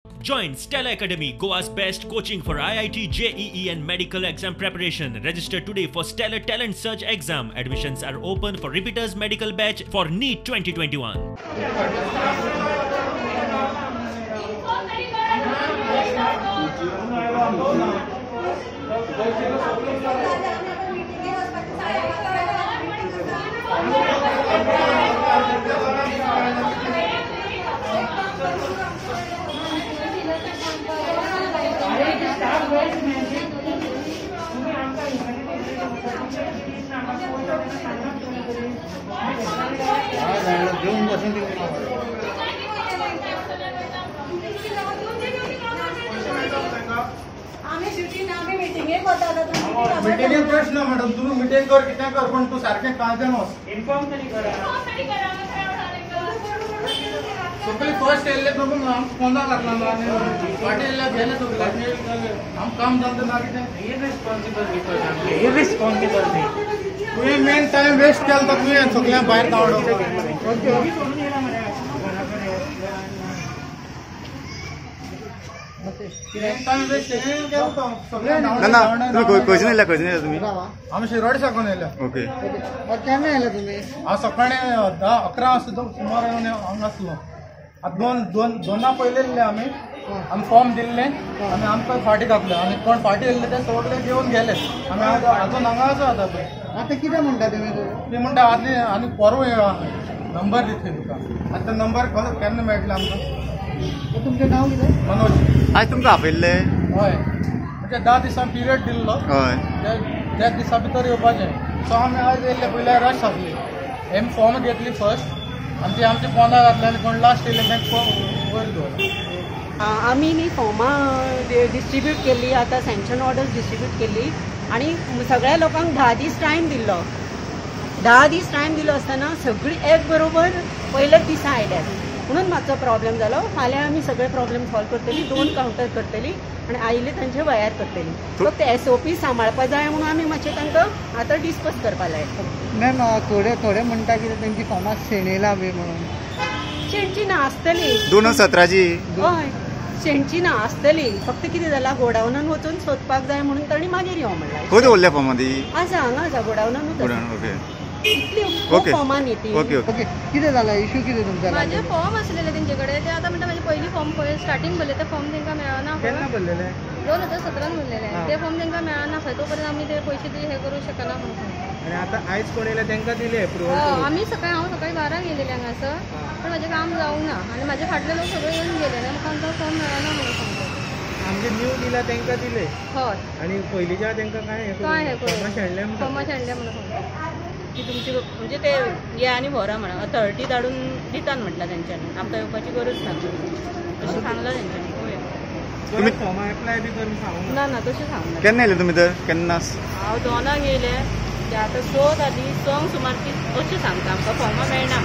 Join Stella Academy, Goa's best coaching for IIT, JEE and medical exam preparation. Register today for Stellar Talent Search exam. Admissions are open for repeaters medical batch for NEET 2021. Meeting प्रश्न madam तुम्ही meeting कर किती कर पण तू सारखे काळजी नस inform तरी करा सकाळी फर्स्ट एल्ले तो हम फोन लागला आणि पार्टी एल्ले गेले तो हम काम जानते ना किती इररिस्पॉन्सिबल नाही तुम्ही मेन टाइम वेस्ट केला तर तुम्ही सगळ्या बाहेर काढो आम्ही शिरोड साकून येयले. ओके केन्ना येयले तुमी? हांव सकाळी 10-11 वाजता सुमार येवन हांगा आसलो. दोना पयले येयले आमी फॉर्म दिल्ले आनी आमकां फाटी घातले आनी कोण फाटी येयल्ले ते सगळे घेवन गेले. आमी आजून हांगा आसा आतां पळय. आतां कितें म्हणटा तुमी? ती म्हणटा आनी परवा येया नंबर दितले तुका. आतां ते नंबर केन्ना मेळटले आमकां? तुमचें नांव कितें? मनोज. आज तुमकां आपयल्ले? हय म्हणजे 10 दिसां पिरियड दिल्लो. हय त्या दिसा भितर येवपाचें. सो आमी आज येयल्ले पयले रश आसली. हें फॉर्म घेतली फर्स्ट आनी ती आमची फोना घातली आनी कोण लास्ट येयले तेंक फॉर्म वयर दवर. आमी न्ही फॉर्मां डिस्ट्रीब्यूट केल्ली, आतां सँक्शन ऑर्डर्स डिस्ट्रीब्यूट केल्ली आनी सगळ्या लोकांक 10 दीस टायम दिल्लो. 10 दीस टायम दिलो आसतना सगळीं एक बरोबर पयलेच दिसा आयल्यात म्हणून मातसो प्रॉब्लेम जालो. फाल्यां आमी सगळे प्रॉब्लेम सॉल्व करतली, 2 कावंटर करतली आनी आयिल्ले तांचे भायर करतली. फक्त SOP सांबाळपा जाय म्हणून आमी मातशें तांकां आतां डिस्कस करपा लाय. मॅम थोडे म्हणटा की तेंची फॉर्मां शेणयला बी म्हणून. शेणची ना आसतली 2017ची. हय शेणची ना आसतली. फक्त कितें जालां गोडावनान वचून सोदपाक जाय म्हणून तांणी मागीर यो म्हणलां. खंय दवरल्या फॉर्मां ती? आसा हांगा आसा गोडावनानूच. ओके इतली फॉर्मां न्ही ती. ओके ओके कितें जाला इश्यू कितें तुमचा? माझे फॉर्म आसलेले तेंचे कडेन ते आतां म्हणटा माझे पयली फॉर्म पळय स्टार्टींग भरले ते फॉर्म तांकां मेळना. केन्ना भरलेले? 2017 भरलेले ते फॉर्म तांकां मेळना. खंय तो पर्यंत आमी ते पयशे दी हे करूं शकना म्हणून. आणि आता आयज कोण येयले तेंकां दिले अप्रुवल? आमी हांव सकाळी 12 गेलेले हांगासर पण म्हजें काम जावंक ना आनी म्हाजे फाटले लोक सगळे येवन गेले आनी म्हाका आमकां फॉर्म मेळना म्हणून सांगता. आमचे न्यू दिला तेंकां दिले हय आणि पयलींच्या तेंकां काय हे फॉर्मां शेणले फॉर्मां शेणले म्हणून सांगता. की तुमची म्हणजे ते ये आनी व्हरा म्हणून अथॉरिटी धाडून दितात म्हटलं तेंच्यांनी. आमकां येवपाची गरज ना अशें सांगलां तेंच्यांनी. तुम्ही फॉर्मां एप्लाय बी करून सांगूंक ना तशें सांगना. केन्ना येयले तुमी तर? केन्ना? हांव 2 येयले ते आतां 6 जाली. 6 सुमार ती अशें सांगता आमकां फॉर्मां मेळना.